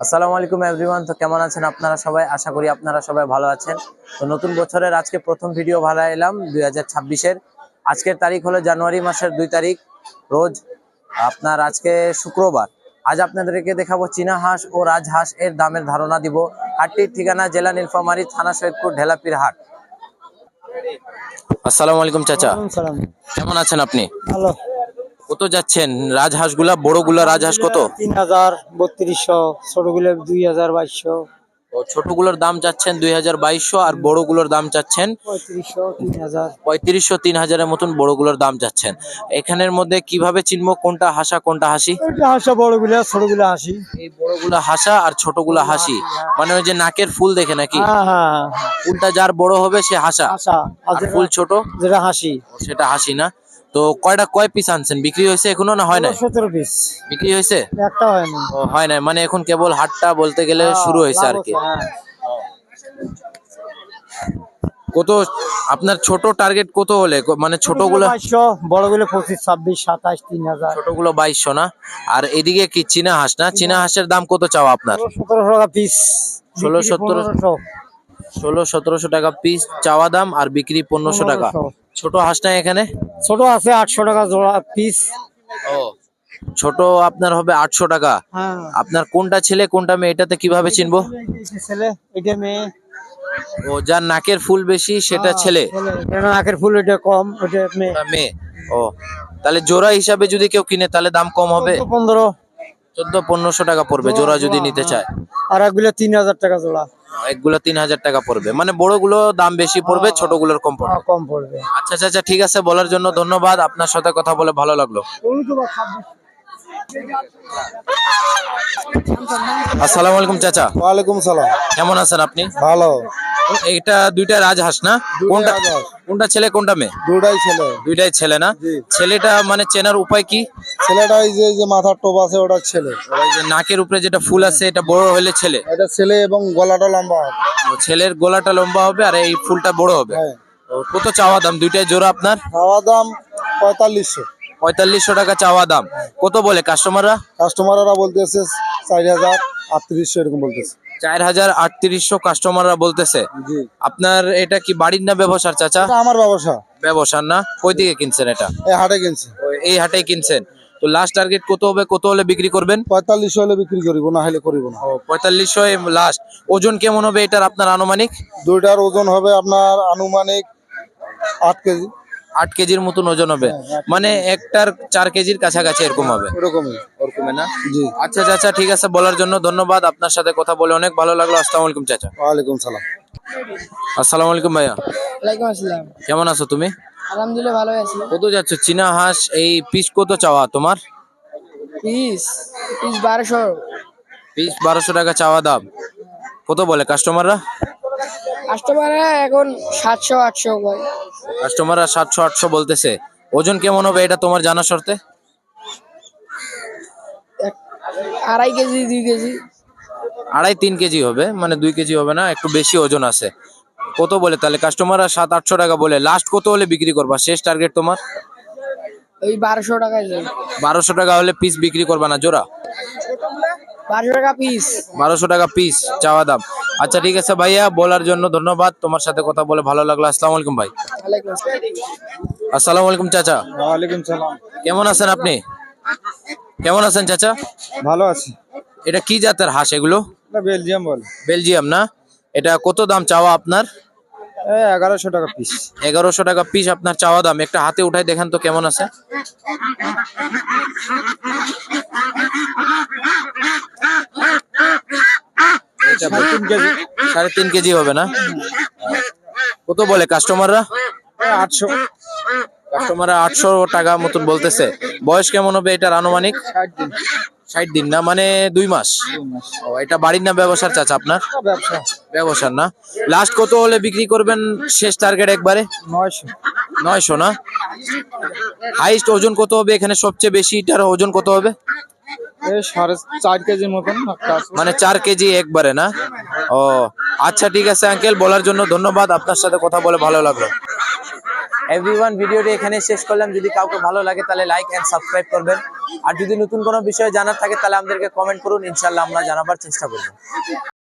আসসালামু আলাইকুম এভরিওয়ান। তো কেমন আছেন আপনারা সবাই? আশা করি আপনারা সবাই ভালো আছেন। তো নতুন বছরের আজকে প্রথম ভিডিও ভালো এলাম 2026-এর। আজকের তারিখ হলো জানুয়ারি মাসের 2 তারিখ, রোজ আপনার আজকে শুক্রবার। আজ আপনাদেরকে দেখাবো চীনা হাঁস ও রাজহাঁস এর দামের ধারণা দিব। হাটটির ঠিকানা জেলা নীলফামারী, থানা সৈয়দপুর, ঢেলাপির হাট। আসসালামু আলাইকুম চাচা, কেমন আছেন আপনি? ভালো। কত যাচ্ছেন রাজহাঁস গুলা? বড়গুলা রাজহাঁস কত? 3000, 3200, ছোটগুলো 2000, 2200, ছোটগুলোর দাম চাচ্ছেন 2200 আর বড়গুলোর দাম চাচ্ছেন 3500, 3000। 3500, 3000-এর মতন বড়গুলোর দাম চাচ্ছেন। এখানের মধ্যে কিভাবে চিনবো কোনটা হাসা কোনটা হাসি? হাঁসা বড়গুলো, ছোটগুলো হাসি। এই বড়গুলা হাসা আর ছোটগুলা হাসি, মানে ওই যে নাকের ফুল দেখে নাকি? হ্যাঁ হ্যাঁ, ফুলটা যার বড় হবে সে হাসা, হাসা। আর ফুল ছোট যেটা হাসি সেটা হাসি না। তো কয় পিস আনছেন? বিক্রি হয়েছে এখনো না হয় না? 17 পিস বিক্রি হয়েছে? একটা হয়নি। ও হয় না, মানে এখন কেবল হাটটা বলতে গেলে শুরু হয়েছে আর কি। কত আপনার ছোট টার্গেট কত হলে, মানে ছোটগুলো? 2200, বড়গুলো 25, 26, 27, 3000। ছোটগুলো 2200 না? আর এদিকে কি চীনা হাঁস না? চীনা হাঁসের দাম কত চাওয়া আপনার? 1700 টাকা পিস। 1600-1700 টাকা পিস চাওয়া দাম, আর বিক্রি 1500 টাকা। ছোট হাঁস না এখানে? ছোট আছে 800 টাকা জোড়া পিস। ও, ছোট আপনার হবে 800 টাকা। হ্যাঁ। আপনার কোনটা ছেলে কোনটা মেয়ে এটাতে কিভাবে চিনবো? ছেলে, এটা মেয়ে। ও, যার নাকের ফুল বেশি সেটা ছেলে, নাকের ফুল এটা কম, ওটা মেয়ে। ওটা মেয়ে। ও, তাহলে জোড়া হিসাবে যদি কেউ কিনে তাহলে দাম কম হবে? 15, 1400-1500 টাকা পড়বে জোড়া যদি নিতে চায়। আর একগুলো 3000 টাকা জোড়া। একগুলো 3000 টাকা পড়বে, মানে বড়গুলো দাম বেশি পড়বে, ছোটগুলোর কম পড়বে। কম পড়বে। আচ্ছা চাচা, ঠিক আছে, বলার জন্য ধন্যবাদ। আপনার সাথে কথা বলে ভালো লাগলো। আসসালামু আলাইকুম চাচা। ওয়ালাইকুম সালাম। কেমন আছেন আপনি? ভালো। এটা দুইটা রাজহাঁস না? কোনটা ছেলে কোনটা মেয়ে? দুটাই ছেলে। দুইটাই ছেলে না? ছেলেটা মানে চেনার উপায় কি? ছেলেটা এই যে মাথার টোপ আছে ওটা ছেলে। ওই যে নাকের উপরে যেটা ফুল আছে এটা বড় হলে ছেলে? এটা ছেলে এবং গলাটা লম্বা হবে। ছেলের গলাটা লম্বা হবে আর এই ফুলটা বড় হবে। হ্যাঁ। কত চাওয়া দাম দুইটাই জোড়া আপনার? চাওয়া দাম 4500। 4500 টাকা চাওয়া দাম। কত বলে কাস্টমাররা? কাস্টমাররা বলতেছে 4000, 3800 এরকম বলতেছে। 4000-3800 কাস্টমাররা বলতেছে। জি। আপনার এটা কি বাড়ির না ব্যবসার চাচা? এটা আমার ব্যবসা। ব্যবসার না? কই থেকে কিনছেন এটা? এই হাটে কিনছি। এই হাটেই কিনছেন? তো লাস্ট টার্গেট কত হবে, কত হলে বিক্রি করবেন? 4500 হলে বিক্রি করিব, না হলে করিব না। ও, 4500 লাস্ট। ওজন কেমন হবে এটার আপনার আনুমানিক? দুইটার ওজন হবে আপনার আনুমানিক 8 কেজি। 8 কেজির মতন ওজন হবে, মানে একটার 4 কেজির কাছাকাছি এরকম হবে। এরকমই। ওরকমই না? জি। আচ্ছা চাচা, ঠিক আছে, বলার জন্য ধন্যবাদ। আপনার সাথে কথা বলে অনেক ভালো লাগলো। আসসালামু আলাইকুম চাচা। ওয়ালাইকুম সালাম। আসসালামু আলাইকুম ভাইয়া। ওয়ালাইকুম আসসালাম। কেমন আছো তুমি? আলহামদুলিল্লাহ ভালো আছি। কত যাচ্ছে চীনা হাঁস? এই পিস কত চাওয়া তোমার? পিস 1200। পিস 1200 টাকা চাওয়া দাম। কত বলে কাস্টমাররা? কাস্টমাররা এখন 700-800 বলে। কাস্টমাররা 700-800 বলতেছে। ওজন কেমন হবে এটা তোমার জানা শর্তে? 2.5 কেজি 2 কেজি। 2.5-3 কেজি হবে, মানে 2 কেজি হবে না, একটু বেশি ওজন আছে। কত বলে তাহলে কাস্টমাররা? 700-800 টাকা বলে। লাস্ট কত হলে বিক্রি করবা? শেষ টার্গেট তোমার? ওই 1200 টাকায় যাবে। 1200 টাকা হলে পিস বিক্রি করবা না জোড়া? 1200 টাকা পিস। 1200 টাকা পিস চাওয়া দাম। আচ্ছা ঠিক আছে ভাইয়া, বলার জন্য ধন্যবাদ। তোমার সাথে কথা বলে ভালো লাগলো। আসসালামু আলাইকুম ভাই। ওয়ালাইকুম আসসালাম। আসসালামু আলাইকুম চাচা। ওয়ালাইকুম সালাম। কেমন আছেন আপনি? কেমন আছেন চাচা? ভালো আছি। এটা কি জাতের হাঁস এগুলো? এটা বেলজিয়াম বল। বেলজিয়াম না? এটা কত দাম চাওয়া আপনার? 1100 টাকা পিস। 1100 টাকা পিস আপনার চাওয়া দাম। একটা হাতে উঠাই দেখান তো কেমন আছে। এটা 3.5 কেজি হবে না? কত বলে কাস্টমাররা? 800। কাস্টমাররা 800 টাকা মতন বলতেছে। বয়স কেমন হবে এটার আনুমানিক? 60 দিন। 60 দিন না, মানে 2 মাস। ও, এটা বাড়ির না ব্যবসার চাচা আপনার? ব্যবসা। ব্যবসার না? লাস্ট কত হলে বিক্রি করবেন শেষ টার্গেট একবারে? 900। 900 না? হাইস্ট ওজন কত হবে এখানে? সবচেয়ে বেশি এটার ওজন কত হবে? এই 4.5 কেজি মতন একটা আছে। মানে 4 কেজি একবারে না? ও আচ্ছা, ঠিক আছে আঙ্কেল, বলার জন্য ধন্যবাদ, আপনার সাথে কথা বলে ভালো লাগলো। এভরিওয়ান, ভিডিওটি এখানে শেষ করলাম। যদি কাউকে ভালো লাগে তাহলে লাইক এন্ড সাবস্ক্রাইব করবেন, আর যদি নতুন কোনো বিষয় জানার থাকে তাহলে আমাদেরকে কমেন্ট করুন, ইনশাআল্লাহ আমরা জানাবার চেষ্টা করব।